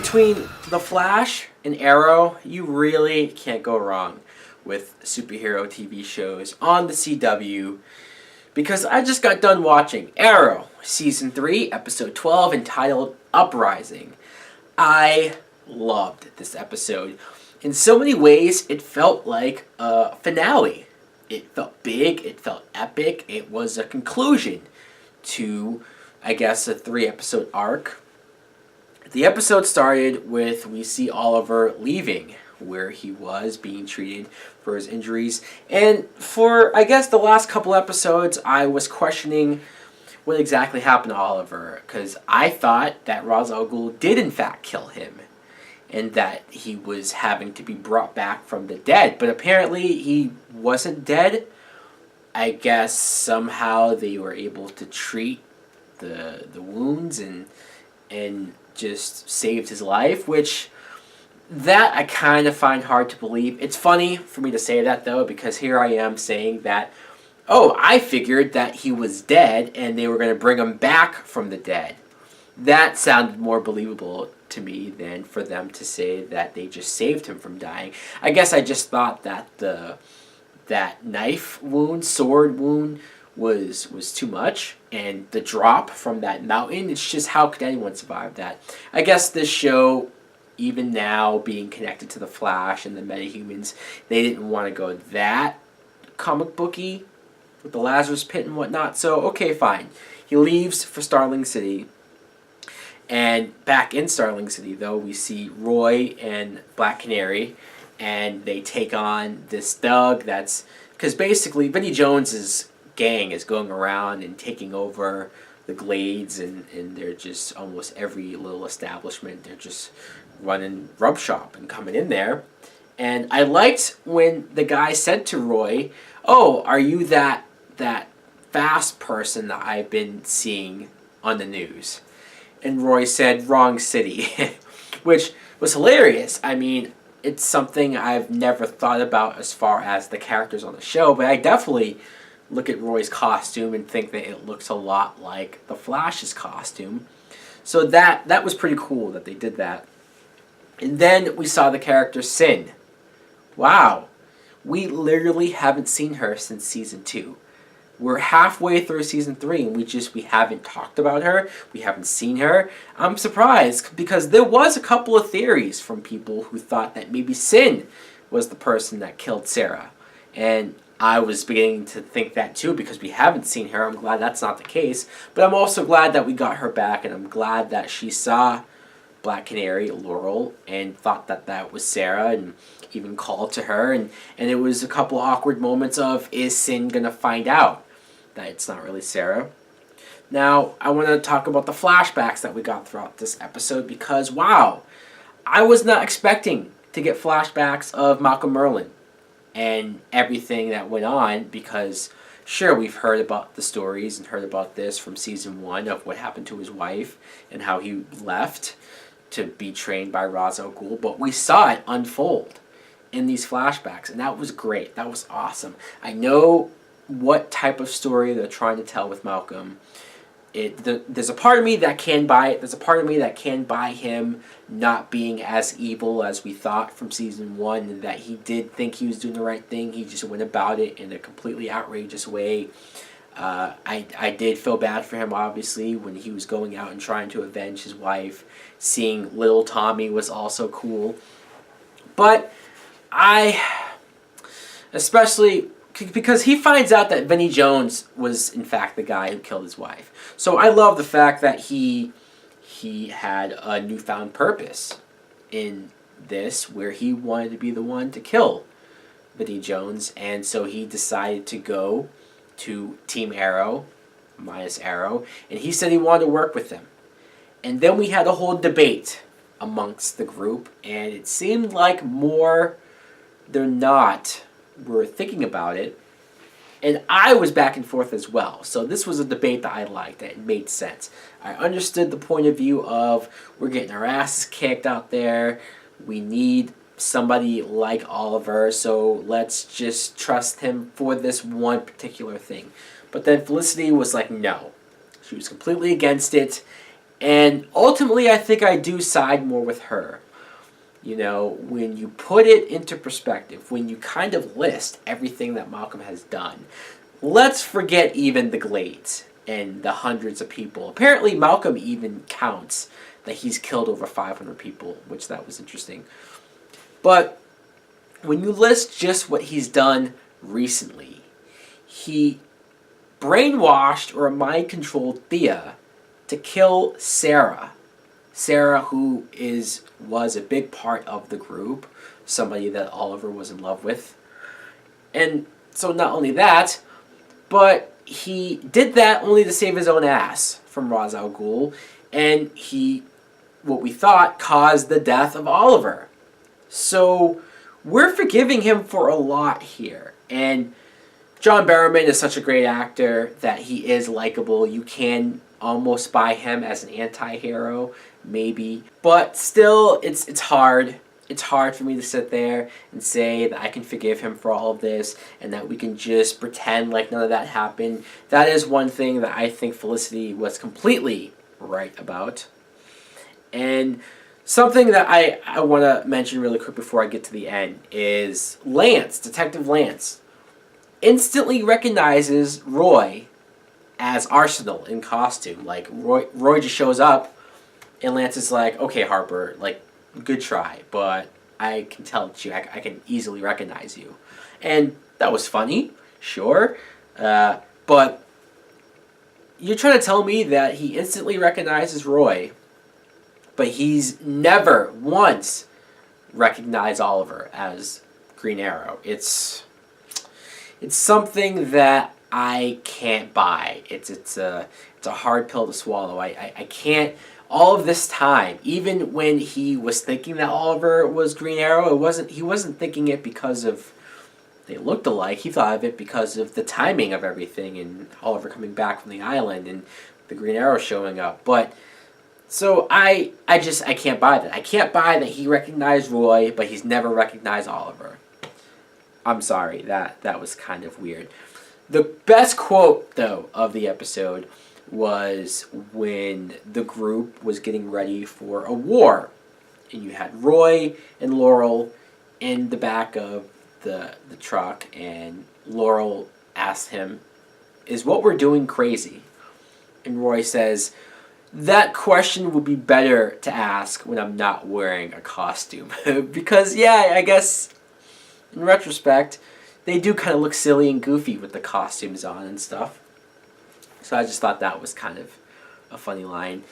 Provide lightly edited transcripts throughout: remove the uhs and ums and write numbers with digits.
between The Flash and Arrow, you really can't go wrong with superhero TV shows on the CW, because I just got done watching Arrow, Season 3, Episode 12, entitled Uprising. I loved this episode. In so many ways, it felt like a finale. It felt big, it felt epic, it was a conclusion to, I guess, a 3-episode arc. The episode started with, we see Oliver leaving where he was being treated for his injuries. And for, I guess, the last couple episodes, I was questioning what exactly happened to Oliver, because I thought that Ra's al Ghul did in fact kill him, and that he was having to be brought back from the dead. But apparently he wasn't dead. I guess somehow they were able to treat the wounds and just saved his life, which that I kind of find hard to believe. It's funny for me to say that, though, because here I am saying that, oh, I figured that he was dead and they were going to bring him back from the dead. That sounded more believable to me than for them to say that they just saved him from dying. I guess I just thought that that knife wound, sword wound, was too much, and the drop from that mountain, it's just, how could anyone survive that? I guess this show, even now being connected to the Flash and the metahumans, they didn't want to go that comic booky with the Lazarus Pit and whatnot. So okay, fine, he leaves for Starling City. And back in Starling City, though, we see Roy and Black Canary, and they take on this thug that's, because basically Vinnie Jones's gang is going around and taking over the Glades, and they're just almost every little establishment. They're just running rub shop and coming in there. And I liked when the guy said to Roy, "Oh, are you that fast person that I've been seeing on the news?" And Roy said, "Wrong city," which was hilarious. I mean, it's something I've never thought about as far as the characters on the show, but I definitely look at Roy's costume and think that it looks a lot like the Flash's costume. So that was pretty cool that they did that. And then we saw the character Sin. Wow. We literally haven't seen her since Season 2. We're halfway through Season 3 and we haven't talked about her. We haven't seen her. I'm surprised, because there was a couple of theories from people who thought that maybe Sin was the person that killed Sarah. And I was beginning to think that too, because we haven't seen her. I'm glad that's not the case. But I'm also glad that we got her back, and I'm glad that she saw Black Canary, Laurel, and thought that that was Sarah, and even called to her. And it was a couple of awkward moments of, is Sin going to find out that it's not really Sarah? Now, I want to talk about the flashbacks that we got throughout this episode, because, wow, I was not expecting to get flashbacks of Malcolm Merlyn and everything that went on, because sure, we've heard about the stories and heard about this from Season 1 of what happened to his wife and how he left to be trained by Ra's al Ghul, but we saw it unfold in these flashbacks, and that was great. That was awesome. I know what type of story they're trying to tell with Malcolm. There's a part of me that can buy it. There's a part of me that can buy him not being as evil as we thought from Season 1, and that he did think he was doing the right thing. He just went about it in a completely outrageous way. I did feel bad for him, obviously, when he was going out and trying to avenge his wife. Seeing little Tommy was also cool. But especially because he finds out that Vinnie Jones was, in fact, the guy who killed his wife. So I love the fact that he had a newfound purpose in this, where he wanted to be the one to kill Vinnie Jones, and so he decided to go to Team Arrow, minus Arrow, and he said he wanted to work with them. And then we had a whole debate amongst the group, and it seemed like more than not were thinking about it, and I was back and forth as well. So this was a debate that I liked, that it made sense. I understood the point of view of, we're getting our asses kicked out there, we need somebody like Oliver, so let's just trust him for this one particular thing. But then Felicity was like, no. She was completely against it, And ultimately, I think I do side more with her. When you put it into perspective, when you kind of list everything that Malcolm has done, let's forget even the Glades and the hundreds of people. Apparently, Malcolm even counts that he's killed over 500 people, which that was interesting. But when you list just what he's done recently, he brainwashed or mind-controlled Thea to kill Sarah. Sarah, who was a big part of the group, somebody that Oliver was in love with. And so not only that, but he did that only to save his own ass from Ra's al Ghul, and he, what we thought, caused the death of Oliver. So we're forgiving him for a lot here. And John Barrowman is such a great actor that he is likable. You can almost buy him as an anti-hero, maybe. But still, it's hard. It's hard for me to sit there and say that I can forgive him for all of this and that we can just pretend like none of that happened. That is one thing that I think Felicity was completely right about. And something that I want to mention really quick before I get to the end is Lance, Detective Lance, instantly recognizes Roy as Arsenal in costume. Like, Roy just shows up, and Lance is like, okay, Harper, like, good try, but I can tell it's you. I can easily recognize you. And that was funny, sure, but you're trying to tell me that he instantly recognizes Roy, but he's never once recognized Oliver as Green Arrow. It's something that I can't buy. It's a hard pill to swallow. I can't. All of this time, even when he was thinking that Oliver was Green Arrow, he wasn't thinking it because of they looked alike. He thought of it because of the timing of everything and Oliver coming back from the island and the Green Arrow showing up. But so I can't buy that. I can't buy that he recognized Roy, but he's never recognized Oliver. I'm sorry, that was kind of weird. The best quote, though, of the episode was when the group was getting ready for a war. And you had Roy and Laurel in the back of the truck, and Laurel asked him, "Is what we're doing crazy?" And Roy says, "That question would be better to ask when I'm not wearing a costume." Because, yeah, I guess in retrospect, they do kind of look silly and goofy with the costumes on and stuff. So I just thought that was kind of a funny line.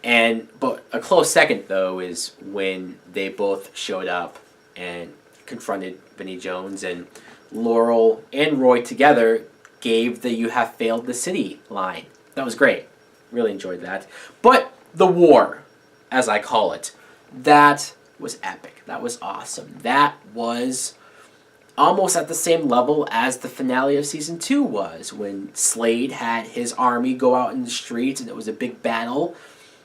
But a close second, though, is when they both showed up and confronted Vinnie Jones, and Laurel and Roy together gave the "you have failed the city" line. That was great. Really enjoyed that. But the war, as I call it, that was epic. That was awesome. That was almost at the same level as the finale of Season 2 was, when Slade had his army go out in the streets and it was a big battle.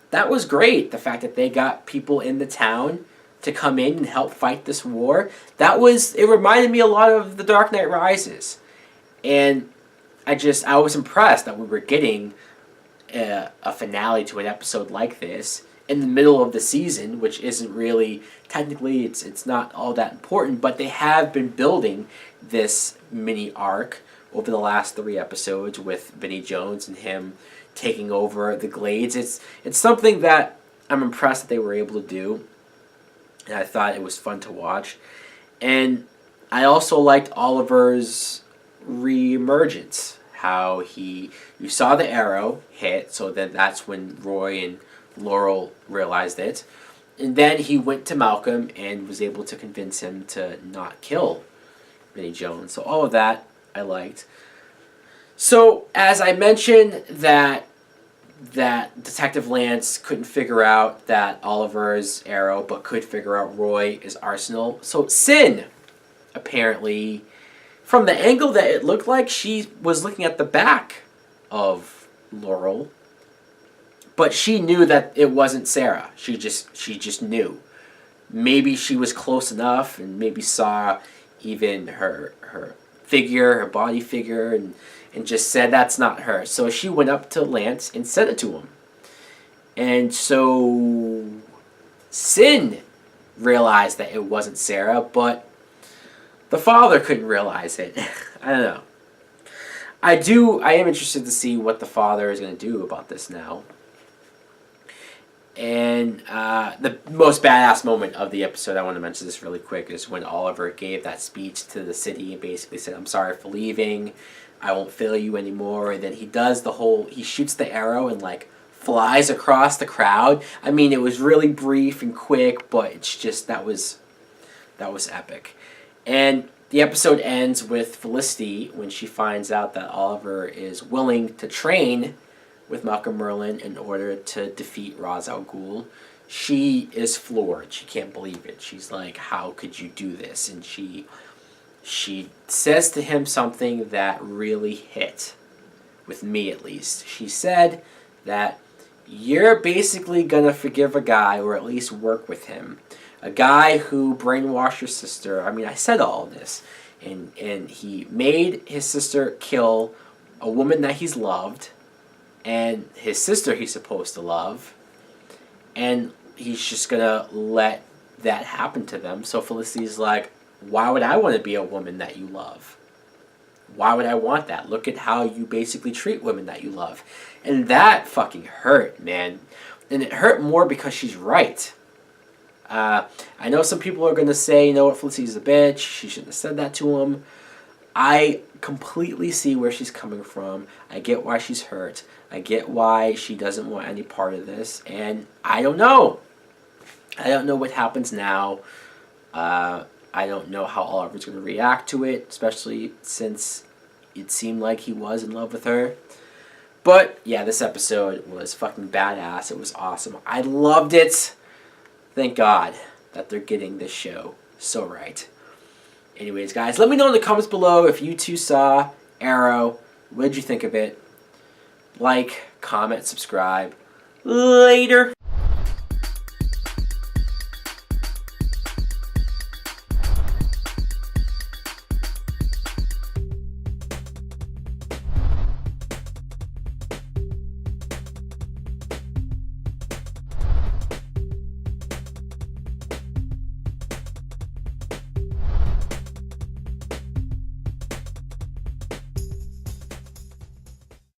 That was great. The fact that they got people in the town to come in and help fight this war. It reminded me a lot of The Dark Knight Rises. And I was impressed that we were getting a finale to an episode like this in the middle of the season, which isn't really, technically it's not all that important, but they have been building this mini arc over the last 3 episodes with Vinnie Jones and him taking over the Glades. It's something that I'm impressed that they were able to do, and I thought it was fun to watch. And I also liked Oliver's reemergence, how you saw the arrow hit, so then that's when Roy and Laurel realized it. And then he went to Malcolm and was able to convince him to not kill Vinnie Jones. So all of that I liked. So as I mentioned that Detective Lance couldn't figure out that Oliver's arrow, but could figure out Roy is Arsenal. So Sin, apparently, from the angle that it looked like, she was looking at the back of Laurel, but she knew that it wasn't Sarah. She just knew. Maybe she was close enough and maybe saw even her figure, her body figure, and just said that's not her. So she went up to Lance and said it to him. And so Sin realized that it wasn't Sarah, but the father couldn't realize it. I don't know. I am interested to see what the father is going to do about this now. And the most badass moment of the episode, I want to mention this really quick, is when Oliver gave that speech to the city and basically said, I'm sorry for leaving, I won't fail you anymore. And then he does he shoots the arrow and like flies across the crowd. I mean, it was really brief and quick, but it's just, that was epic. And the episode ends with Felicity when she finds out that Oliver is willing to train with Malcolm Merlyn in order to defeat Ra's al Ghul. She is floored. She can't believe it. She's like, how could you do this? And she says to him something that really hit, with me at least. She said that you're basically going to forgive a guy, or at least work with him. A guy who brainwashed your sister. I mean, I said all of this. And he made his sister kill a woman that he's loved, and his sister he's supposed to love, and he's just gonna let that happen to them. So Felicity's like, why would I want to be a woman that you love? Why would I want that? Look at how you basically treat women that you love. And that fucking hurt, man. And it hurt more because she's right. I know some people are gonna say, you know what, Felicity's a bitch, she shouldn't have said that to him. I completely see where she's coming from. I get why she's hurt. I get why she doesn't want any part of this. And I don't know. I don't know what happens now. I don't know how Oliver's going to react to it, especially since it seemed like he was in love with her. But, yeah, this episode was fucking badass. It was awesome. I loved it. Thank God that they're getting this show so right. Anyways, guys, let me know in the comments below if you too saw Arrow. What did you think of it? Like, comment, subscribe. Later.